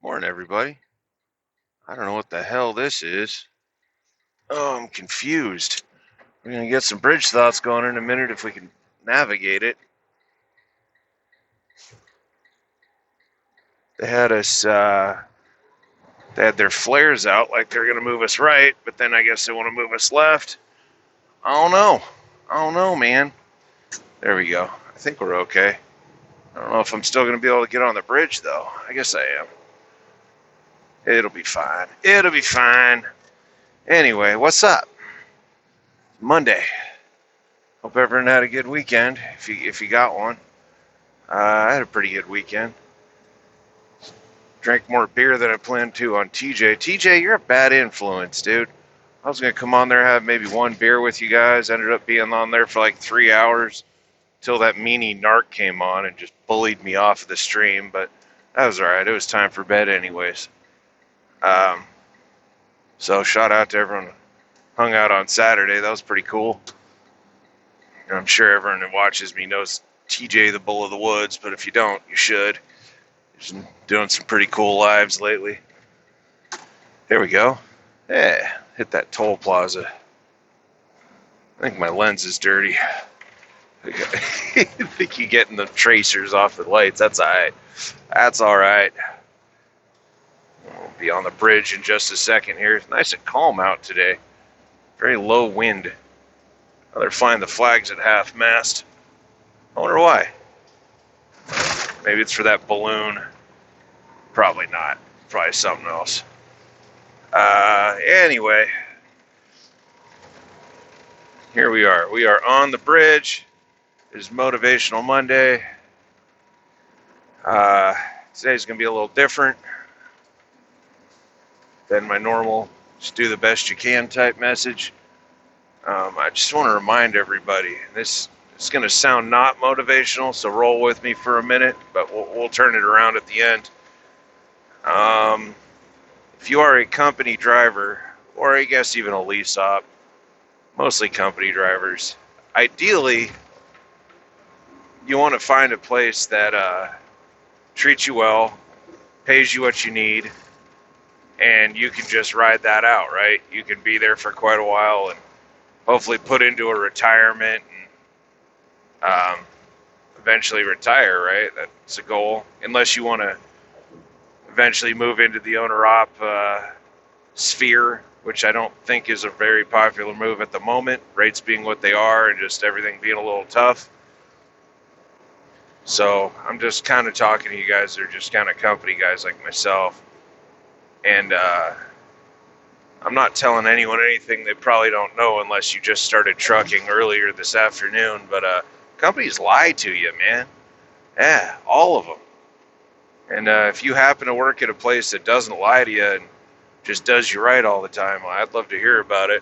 Morning, everybody. I don't know what the hell this is. Oh, I'm confused. We're going to get some bridge thoughts going in a minute if we can navigate it. They had us, they had their flares out like they're going to move us right, but then I guess they want to move us left. I don't know. I don't know, man. There we go. I think we're okay. I don't know if I'm still going to be able to get on the bridge, though. I guess I am. It'll be fine. It'll be fine. Anyway, what's up? Monday. Hope everyone had a good weekend, if you got one. I had a pretty good weekend. Drank more beer than I planned to on TJ. TJ, you're a bad influence, dude. I was going to come on there, have maybe one beer with you guys. Ended up being on there for like 3 hours till that meanie narc came on and just bullied me off of the stream. But that was all right. It was time for bed anyways. So shout out to everyone who hung out on Saturday. That was pretty cool. And I'm sure everyone that watches me knows TJ the Bull of the Woods, but if you don't, you should. He's been doing some pretty cool lives lately. There we go. Yeah, hit that toll plaza. I think my lens is dirty. I think you're getting the tracers off the lights. That's all right. That's all right. We'll be on the bridge in just a second here. It's nice and calm out today. Very low wind. Oh, they're flying the flags at half mast. I wonder why. Maybe it's for that balloon. Probably not. Probably something else. Anyway, here we are. We are on the bridge. It is Motivational Monday. Today's going to be a little different than my normal just do the best you can type message. I just want to remind everybody, this is going to sound not motivational, so roll with me for a minute, but we'll turn it around at the end. If you are a company driver, or I guess even a lease op, mostly company drivers, ideally, you want to find a place that treats you well, pays you what you need, and you can just ride that out, right? You can be there for quite a while and hopefully put into a retirement and eventually retire, right? That's a goal. Unless you want to eventually move into the owner-op sphere, which I don't think is a very popular move at the moment, rates being what they are and just everything being a little tough. So I'm just kind of talking to you guys that are just kind of company guys like myself. And I'm not telling anyone anything they probably don't know unless you just started trucking earlier this afternoon. But companies lie to you, man. Yeah, all of them. And if you happen to work at a place that doesn't lie to you and just does you right all the time, well, I'd love to hear about it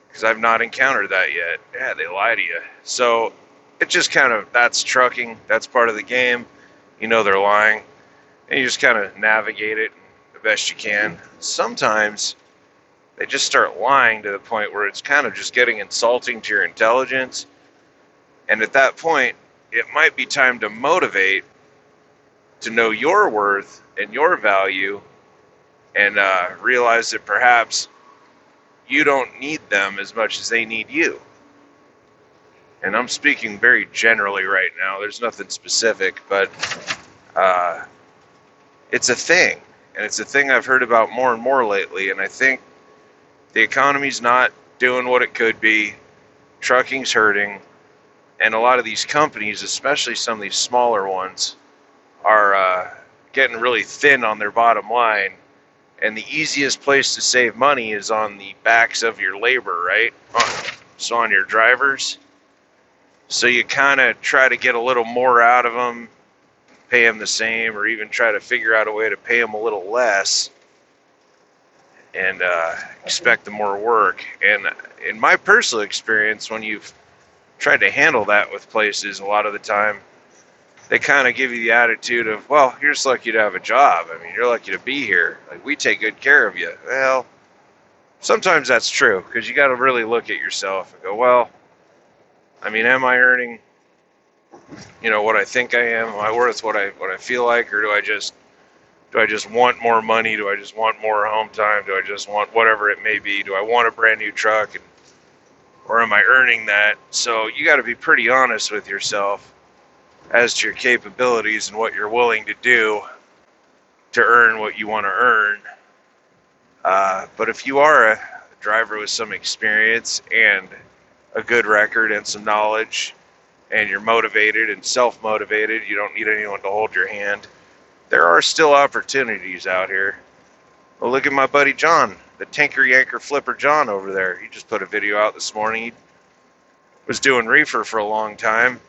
because I've not encountered that yet. Yeah, they lie to you. So it just kind of, that's trucking. That's part of the game. You know they're lying. And you just kind of navigate it the best you can. Sometimes they just start lying to the point where it's kind of just getting insulting to your intelligence. And at that point, it might be time to motivate to know your worth and your value and realize that perhaps you don't need them as much as they need you. And I'm speaking very generally right now. There's nothing specific, but it's a thing. And it's a thing I've heard about more and more lately. And I think the economy's not doing what it could be. Trucking's hurting. And a lot of these companies, especially some of these smaller ones, are getting really thin on their bottom line. And the easiest place to save money is on the backs of your labor, right? So on your drivers. So you kind of try to get a little more out of them, pay them the same, or even try to figure out a way to pay them a little less and expect the more work. And in my personal experience, when you've tried to handle that with places, a lot of the time, they kind of give you the attitude of, well, you're just lucky to have a job. I mean, you're lucky to be here. Like, we take good care of you. Well, sometimes that's true, because you got to really look at yourself and go, well, I mean, am I earning, what I think I am? Am I worth what I feel like, or do Do I just want more money? Do I just want more home time? Do I just want whatever it may be? Do I want a brand new truck? Or am I earning that? So you got to be pretty honest with yourself as to your capabilities and what you're willing to do to earn what you want to earn. But if you are a driver with some experience and a good record and some knowledge, and you're motivated and self-motivated, you don't need anyone to hold your hand, there are still opportunities out here. Well, look at my buddy John, the Tanker Yanker Flipper John over there. He just put a video out this morning. He was doing reefer for a long time,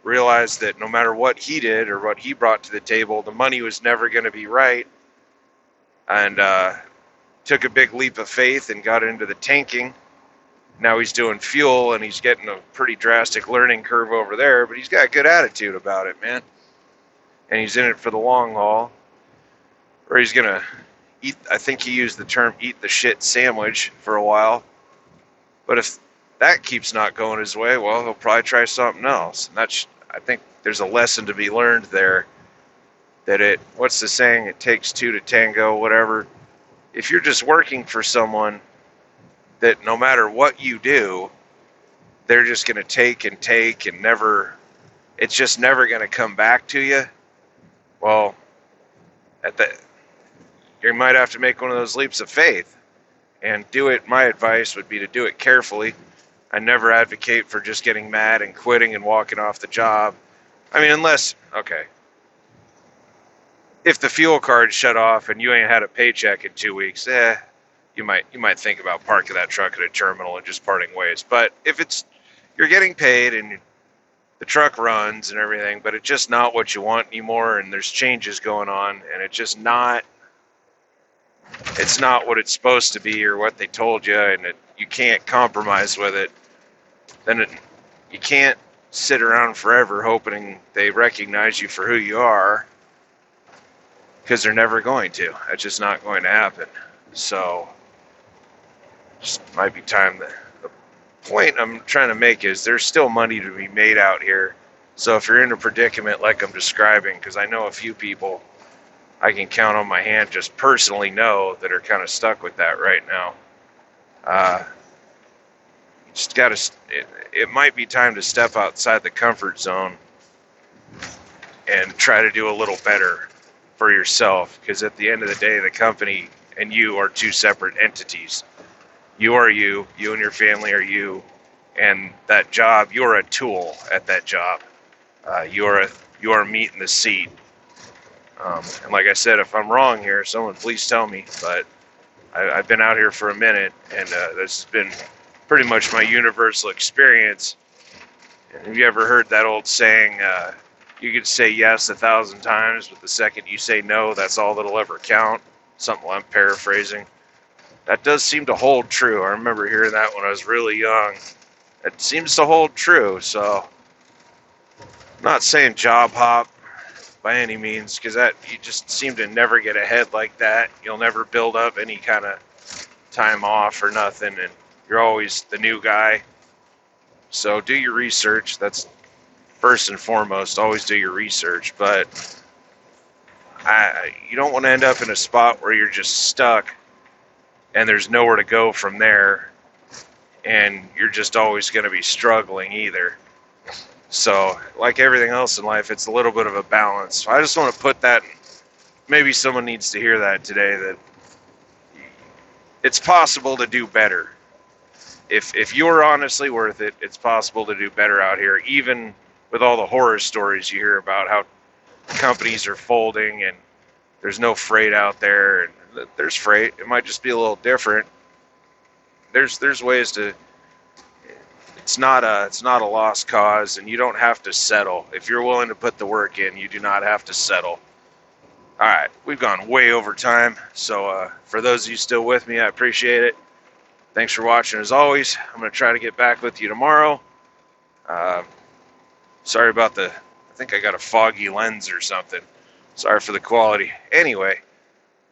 realized that no matter what he did or what he brought to the table, the money was never going to be right, and took a big leap of faith and got into the tanking. Now he's doing fuel, and he's getting a pretty drastic learning curve over there, but he's got a good attitude about it, man. And he's in it for the long haul. Or he's going to eat, I think he used the term eat the shit sandwich for a while. But if that keeps not going his way, well, he'll probably try something else. And I think there's a lesson to be learned there. That what's the saying? It takes two to tango, whatever. If you're just working for someone that no matter what you do, they're just going to take and never, it's just never going to come back to you. Well, you might have to make one of those leaps of faith and do it. My advice would be to do it carefully. I never advocate for just getting mad and quitting and walking off the job. I mean, if the fuel card shut off and you ain't had a paycheck in 2 weeks, you might think about parking that truck at a terminal and just parting ways. But if you're getting paid and the truck runs and everything, but it's just not what you want anymore, and there's changes going on, and it's not what it's supposed to be or what they told you, and you can't compromise with it, then you can't sit around forever hoping they recognize you for who you are, because they're never going to. That's just not going to happen. So just might be time. The point I'm trying to make is there's still money to be made out here. So if you're in a predicament like I'm describing, because I know a few people I can count on my hand just personally know that are kind of stuck with that right now. Just got to. It might be time to step outside the comfort zone and try to do a little better for yourself, because at the end of the day, the company and you are two separate entities. You are you and your family are you, and that job, you're a tool at that job. You are meat in the seat. And like I said, if I'm wrong here, someone please tell me, but I've been out here for a minute, and this has been pretty much my universal experience. And have you ever heard that old saying, you could say yes 1,000 times, but the second you say no, that's all that'll ever count? Something I'm paraphrasing. That does seem to hold true. I remember hearing that when I was really young. It seems to hold true, so I'm not saying job hop by any means, because that you just seem to never get ahead like that. You'll never build up any kind of time off or nothing, and you're always the new guy. So do your research. That's first and foremost. Always do your research, but you don't want to end up in a spot where you're just stuck and there's nowhere to go from there, and you're just always going to be struggling either. So, like everything else in life, it's a little bit of a balance. So I just want to put that, maybe someone needs to hear that today, that it's possible to do better. If you're honestly worth it, it's possible to do better out here, even with all the horror stories you hear about how companies are folding and there's no freight out there. And there's freight. It might just be a little different. There's ways to. It's not a lost cause, and you don't have to settle. If you're willing to put the work in, you do not have to settle. All right, we've gone way over time, so for those of you still with me, I appreciate it. Thanks for watching as always. I'm going to try to get back with you tomorrow. Sorry about I think I got a foggy lens or something. Sorry for the quality. Anyway,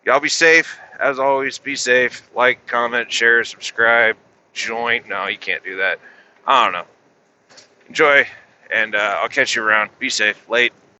y'all be safe. As always, be safe. Like, comment, share, subscribe, join. No, you can't do that. I don't know. Enjoy, and I'll catch you around. Be safe. Late.